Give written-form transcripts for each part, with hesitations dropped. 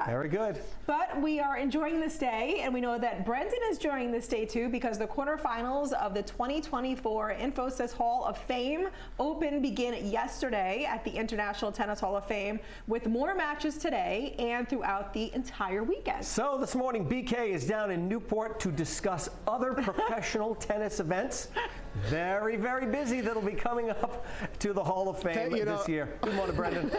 Very good. But we are enjoying this day, and we know that Brendan is enjoying this day too, because the quarterfinals of the 2024 Infosys Hall of Fame Open begin yesterday at the International Tennis Hall of Fame, with more matches today and throughout the entire weekend. So this morning, BK is down in Newport to discuss other professional tennis events. Very, very busy that'll be coming up to the Hall of Fame this year. Good morning, Brendan.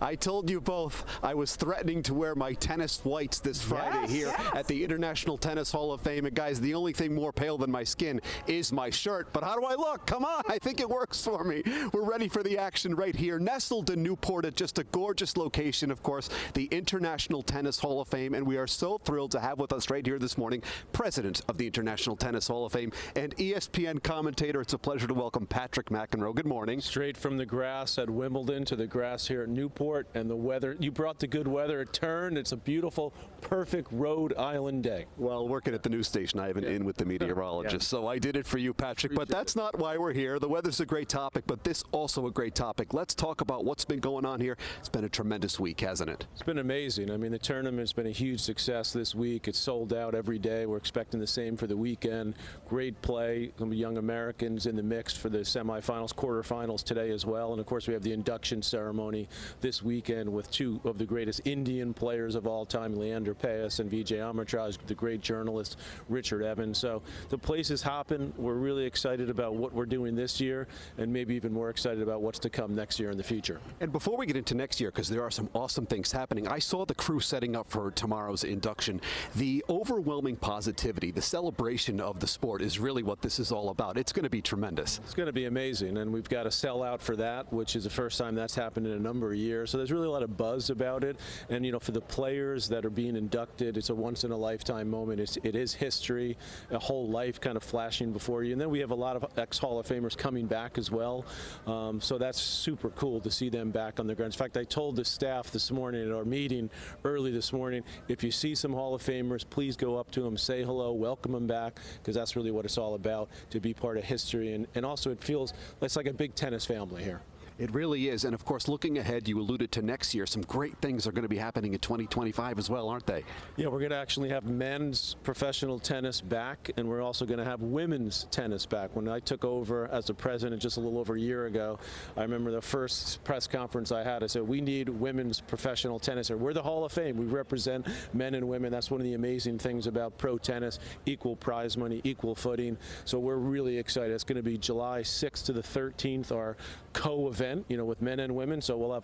I told you both I was threatening to wear my tennis whites this Friday here at the International Tennis Hall of Fame. And guys, the only thing more pale than my skin is my shirt. But how do I look? Come on, I think it works for me. We're ready for the action right here. Nestled in Newport at just a gorgeous location, of course, the International Tennis Hall of Fame. And we are so thrilled to have with us right here this morning, President of the International Tennis Hall of Fame and ESPN commentator. It's a pleasure to welcome Patrick McEnroe. Good morning. Straight from the grass at Wimbledon to the grass here at Newport, and the weather, you brought the good weather. It turned. It's a beautiful, perfect Rhode Island day. Well, working at the news station, I have an in with the meteorologist, so I did it for you, Patrick. But that's not why we're here. The weather's a great topic, but this also a great topic. Let's talk about what's been going on here. It's been a tremendous week, hasn't it? It's been amazing. I mean, the tournament's been a huge success this week. It's sold out every day. We're expecting the same for the weekend. Great play. Some young Americans in the mix for the semifinals, quarterfinals today as well. And of course, we have the induction ceremony this weekend with two of the greatest Indian players of all time, Leander Paes and Vijay Amritraj, the great journalist Richard Evans. So the place is hopping. We're really excited about what we're doing this year, and maybe even more excited about what's to come next year in the future. And before we get into next year, because there are some awesome things happening, I saw the crew setting up for tomorrow's induction. The overwhelming positivity, the celebration of the sport is really what this is all about. It's going to be tremendous. It's going to be amazing, and we've got a sellout for that, which is the first time that's happened in a number of years. So there's really a lot of buzz about it. And, you know, for the players that are being inducted, it's a once-in-a-lifetime moment. It is history, a whole life kind of flashing before you. And then we have a lot of ex-Hall of Famers coming back as well. So that's super cool to see them back on the grounds. In fact, I told the staff this morning at our meeting early this morning, if you see some Hall of Famers, please go up to them, say hello, welcome them back, because that's really what it's all about, to be part of history. And also it feels it's like a big tennis family here. It really is. And of course, looking ahead, you alluded to next year, some great things are going to be happening in 2025 as well, aren't they? Yeah, we're going to actually have men's professional tennis back, and we're also going to have women's tennis back. When I took over as the president just a little over a year ago, I remember the first press conference I had, I said, we need women's professional tennis. We're the Hall of Fame. We represent men and women. That's one of the amazing things about pro tennis, equal prize money, equal footing. So we're really excited. It's going to be July 6th to the 13th, our co-event, you know, with men and women. So we'll have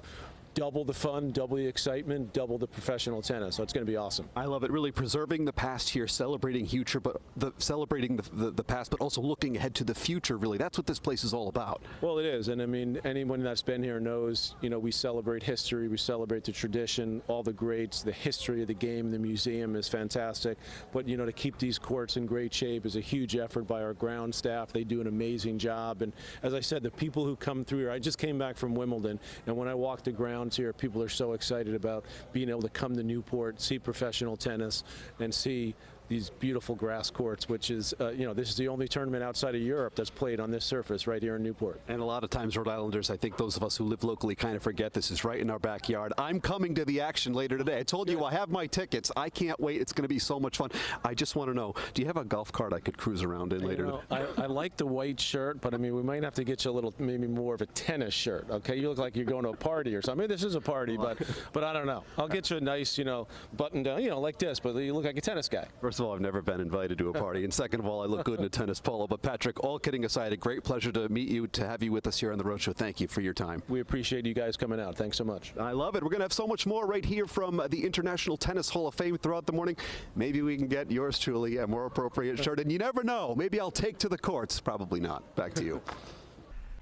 double the fun, double the excitement, double the professional tennis. So it's going to be awesome. I love it. Really preserving the past here, celebrating future, but celebrating the past, but also looking ahead to the future. Really, that's what this place is all about. Well, it is, and I mean, anyone that's been here knows. You know, we celebrate history, we celebrate the tradition, all the greats, the history of the game. The museum is fantastic, but you know, to keep these courts in great shape is a huge effort by our ground staff. They do an amazing job, and as I said, the people who come through here. I just came back from Wimbledon, and when I walk the ground here, people are so excited about being able to come to Newport, see professional tennis, and see these beautiful grass courts, which is, you know, this is the only tournament outside of Europe that's played on this surface right here in Newport. And a lot of times, Rhode Islanders, I think those of us who live locally kind of forget this is right in our backyard. I'm coming to the action later today. I told you I have my tickets. I can't wait. It's going to be so much fun. I just want to know, do you have a golf cart I could cruise around in later today? I like the white shirt, but I mean, we might have to get you a little, maybe more of a tennis shirt, okay? You look like you're going to a party or something. I mean, this is a party, but I don't know. I'll get you a nice, you know, button down, you know, like this, but you look like a tennis guy. First of all, I've never been invited to a party, and second of all, I look good in a tennis polo. But Patrick, all kidding aside, a great pleasure to meet you, to have you with us here on the Roadshow. Thank you for your time. We appreciate you guys coming out. Thanks so much. I love it. We're going to have so much more right here from the International Tennis Hall of Fame throughout the morning. Maybe we can get yours truly a more appropriate shirt, and you never know. Maybe I'll take to the courts. Probably not. Back to you.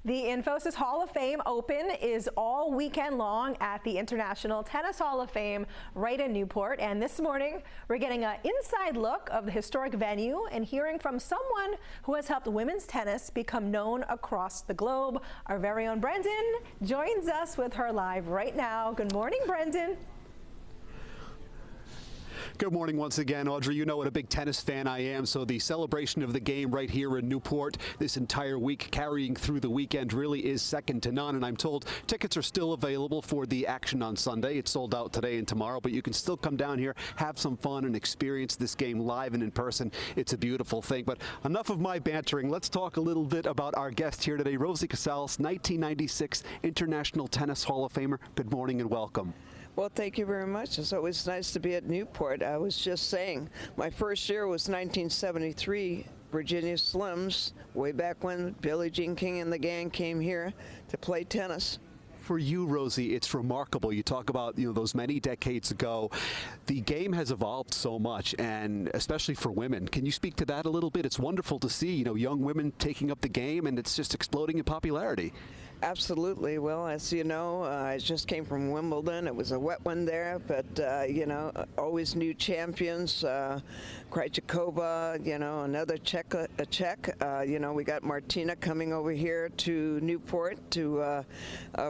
The Infosys Hall of Fame Open is all weekend long at the International Tennis Hall of Fame right in Newport. And this morning, we're getting an inside look of the historic venue and hearing from someone who has helped women's tennis become known across the globe. Our very own Brendan joins us with her live right now. Good morning, Brendan. Good morning once again, Audrey. You know what a big tennis fan I am, so the celebration of the game right here in Newport this entire week, carrying through the weekend, really is second to none. And I'm told tickets are still available for the action on Sunday. It's sold out today and tomorrow, but you can still come down here, have some fun, and experience this game live and in person. It's a beautiful thing. But enough of my bantering. Let's talk a little bit about our guest here today, Rosie Casals, 1996 International Tennis Hall of Famer. Good morning and welcome. Well, thank you very much. It's always nice to be at Newport. I was just saying, my first year was 1973, Virginia Slims, way back when Billie Jean King and the gang came here to play tennis. For you, Rosie, it's remarkable. You talk about, those many decades ago. The game has evolved so much, and especially for women. Can you speak to that a little bit? It's wonderful to see, young women taking up the game, and it's just exploding in popularity. Absolutely. Well, as you know, I just came from Wimbledon. It was a wet one there, but, always new champions. Krejcikova, another Czech. We got Martina coming over here to Newport to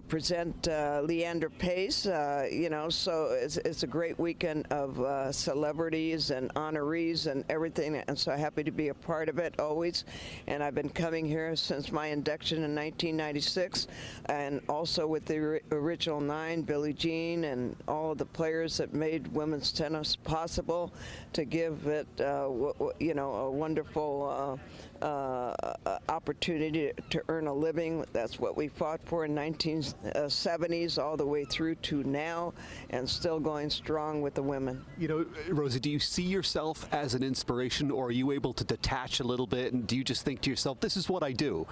present Leander Pace. So it's a great weekend of celebrities and honorees and everything, and so happy to be a part of it always. And I've been coming here since my induction in 1996. And also with the original 9, Billie Jean, and all of the players that made women's tennis possible, to give it, a wonderful opportunity to earn a living. That's what we fought for in 1970s all the way through to now, and still going strong with the women. Rosie, do you see yourself as an inspiration, or are you able to detach a little bit, and do you just think to yourself, this is what I do?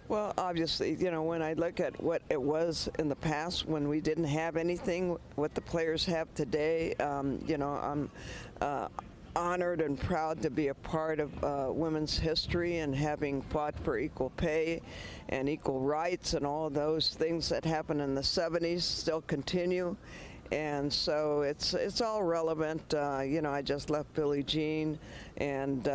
Well, obviously, when I look at what it was in the past when we didn't have anything, what the players have today, I'm honored and proud to be a part of women's history, and having fought for equal pay and equal rights, and all of those things that happened in the 70s still continue. And so it's all relevant. I just left Billie Jean, and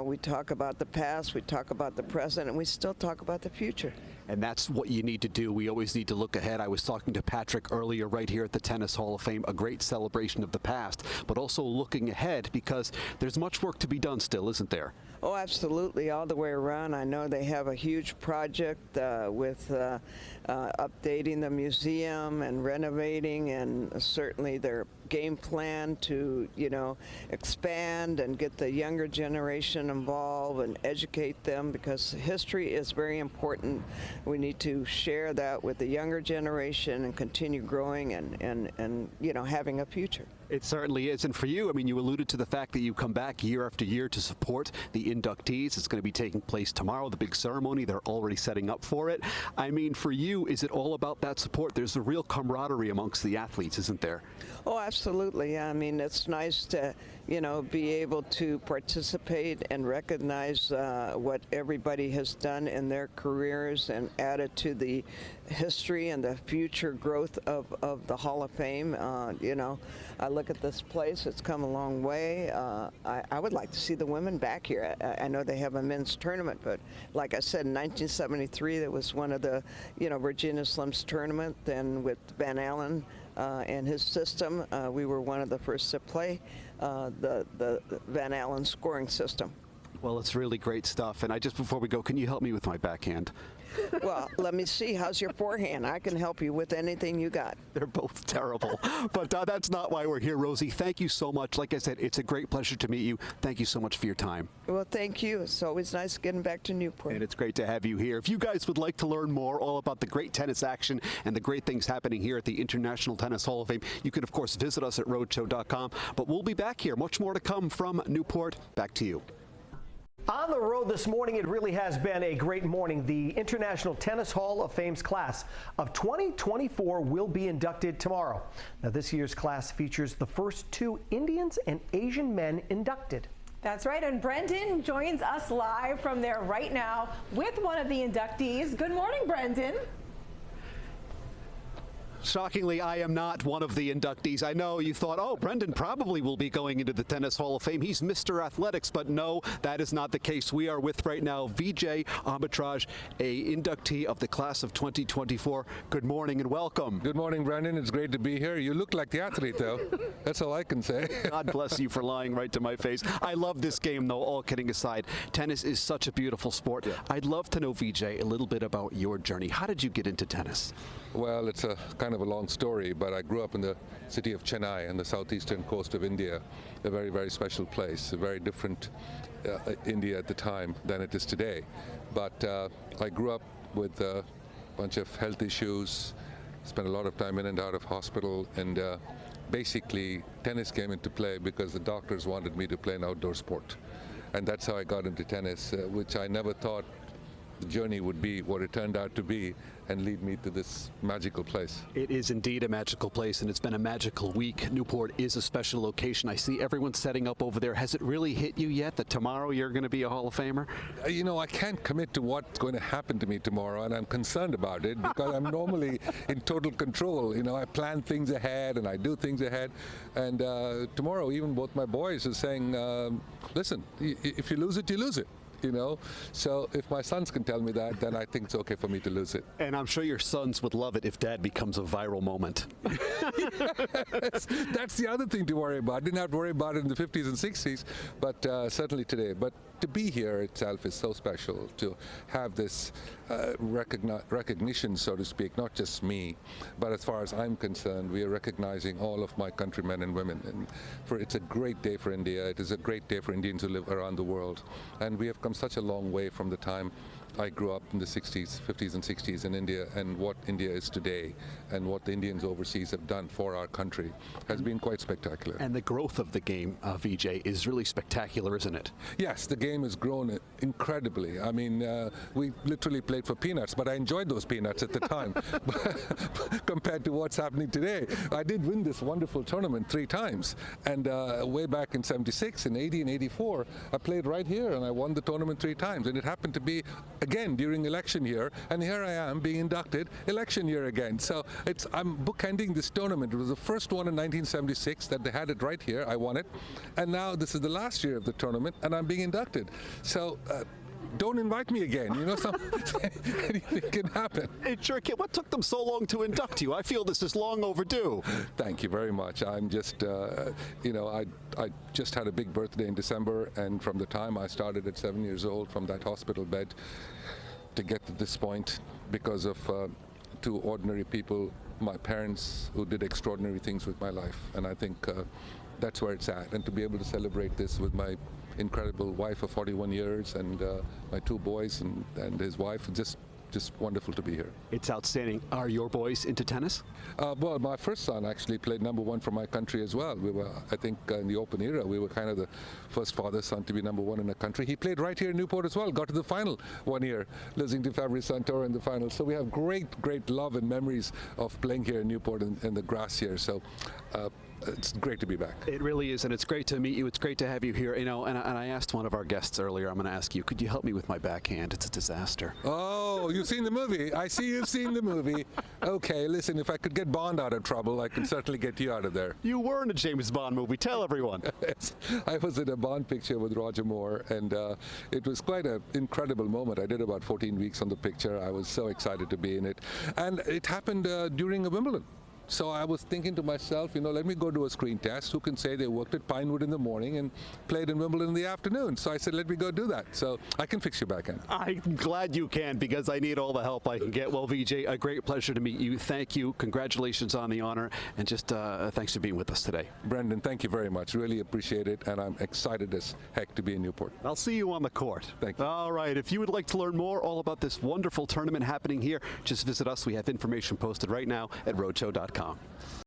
we talk about the past, we talk about the present, and we still talk about the future. And that's what you need to do. We always need to look ahead. I was talking to Patrick earlier right here at the Tennis Hall of Fame, a great celebration of the past, but also looking ahead, because there's much work to be done still, isn't there? Oh, absolutely, all the way around. I know they have a huge project with updating the museum and renovating, and certainly their game plan to, expand and get the younger generation involved and educate them, because history is very important. We need to share that with the younger generation and continue growing and having a future. It certainly is. And for you, you alluded to the fact that you come back year after year to support the inductees. It's going to be taking place tomorrow, the big ceremony. They're already setting up for it. For you, is it all about that support? There's a real camaraderie amongst the athletes, isn't there? Oh, absolutely. It's nice to, be able to participate and recognize what everybody has done in their careers, and add it to the history and the future growth of the Hall of Fame. I look at this place, it's come a long way. I would like to see the women back here. I know they have a men's tournament, but like I said, in 1973, that was one of the, Virginia Slims tournament. Then with Van Allen and his system, we were one of the first to play the Van Allen scoring system. Well, it's really great stuff. And just before we go, can you help me with my backhand? Well, let me see. How's your forehand? I can help you with anything you got. They're both terrible. But that's not why we're here, Rosie. Thank you so much. Like I said, it's a great pleasure to meet you. Thank you so much for your time. Well, thank you. It's always nice getting back to Newport. And it's great to have you here. If you guys would like to learn more all about the great tennis action and the great things happening here at the International Tennis Hall of Fame, you can, of course, visit us at roadshow.com. But we'll be back here. Much more to come from Newport. Back to you. On the road this morning, it really has been a great morning. The International Tennis Hall of Fame's class of 2024 will be inducted tomorrow. Now, this year's class features the first 2 Indians and Asian men inducted. That's right, and Brendan joins us live from there right now with one of the inductees. Good morning, Brendan. Shockingly, I am not one of the inductees. I know you thought, oh, Brendan probably will be going into the Tennis Hall of Fame. He's Mr. Athletics, but no, that is not the case. We are with right now Vijay Amritraj, a inductee of the class of 2024. Good morning and welcome. Good morning, Brendan. It's great to be here. You look like the athlete, though. That's all I can say. God bless you for lying right to my face. I love this game, though, all kidding aside. Tennis is such a beautiful sport. Yeah. I'd love to know, Vijay, a little bit about your journey. How did you get into tennis? Well, it's a kind of a long story, but I grew up in the city of Chennai on the southeastern coast of India, a very, very special place, a very different India at the time than it is today. But I grew up with a bunch of health issues, spent a lot of time in and out of hospital, and basically tennis came into play because the doctors wanted me to play an outdoor sport. And that's how I got into tennis, which I never thought the journey would be what it turned out to be and lead me to this magical place. It is indeed a magical place, and it's been a magical week. Newport is a special location. I see everyone setting up over there. Has it really hit you yet that tomorrow you're going to be a Hall of Famer? You know, I can't commit to what's going to happen to me tomorrow, and I'm concerned about it because I'm normally in total control. You know, I plan things ahead and I do things ahead. And tomorrow, even both my boys are saying, listen, if you lose it, you lose it. You know, so if my sons can tell me that, then I think it's okay for me to lose it. And I'm sure your sons would love it if Dad becomes a viral moment. Yes, that's the other thing to worry about. I didn't have to worry about it in the 50s and 60s, but certainly today. But to be here itself is so special, to have this recognition, so to speak, not just me, but as far as I'm concerned, we are recognizing all of my countrymen and women. And it's a great day for India. It is a great day for Indians who live around the world. And we have come such a long way from the time I grew up in the 60s, 50s and 60s in India, and what India is today and what the Indians overseas have done for our country has been quite spectacular. And the growth of the game, Vijay, is really spectacular, isn't it? Yes, the game has grown incredibly. I mean, we literally played for peanuts, but I enjoyed those peanuts at the time compared to what's happening today. I did win this wonderful tournament 3 times, and way back in 76, in 80 and 84, I played right here and I won the tournament 3 times, and it happened to be again during election year, and here I am being inducted election year again. So I'm bookending this tournament. It was the first one in 1976 that they had it right here. I won it, and now this is the last year of the tournament, and I'm being inducted. So don't invite me again. You know, anything can happen. It sure can. What took them so long to induct you? I feel this is long overdue. Thank you very much. I'm just, you know, I just had a big birthday in December, and from the time I started at 7 years old, from that hospital bed to get to this point, because of 2 ordinary people, my parents, who did extraordinary things with my life. And I think that's where it's at. And to be able to celebrate this with my incredible wife of 41 years and my 2 boys and his wife, just wonderful to be here. It's outstanding. Are your boys into tennis? Well, my first son actually played #1 for my country as well. We were, I think, in the Open era, we were kind of the first father-son to be #1 in the country. He played right here in Newport as well, got to the final one year, losing to Fabrice Santoro in the final. So we have great love and memories of playing here in Newport in the grass here. So it's great to be back. It really is, and it's great to meet you. It's great to have you here. You know, and I asked one of our guests earlier, I'm going to ask you, could you help me with my backhand? It's a disaster. Oh, you've seen the movie. I see you've seen the movie. Okay, listen, if I could get Bond out of trouble, I can certainly get you out of there. You were in a James Bond movie. Tell everyone. Yes, I was in a Bond picture with Roger Moore, and it was quite an incredible moment. I did about 14 weeks on the picture. I was so excited to be in it. And it happened during Wimbledon. So I was thinking to myself, you know, let me go do a screen test. Who can say they worked at Pinewood in the morning and played in Wimbledon in the afternoon? So I said, let me go do that. So I can fix your backhand. I'm glad you can, because I need all the help I can get. Well, Vijay, a great pleasure to meet you. Thank you. Congratulations on the honor. And just thanks for being with us today. Brendan, thank you very much. Really appreciate it. And I'm excited as heck to be in Newport. I'll see you on the court. Thank you. All right. If you would like to learn more all about this wonderful tournament happening here, just visit us. We have information posted right now at roadshow.com.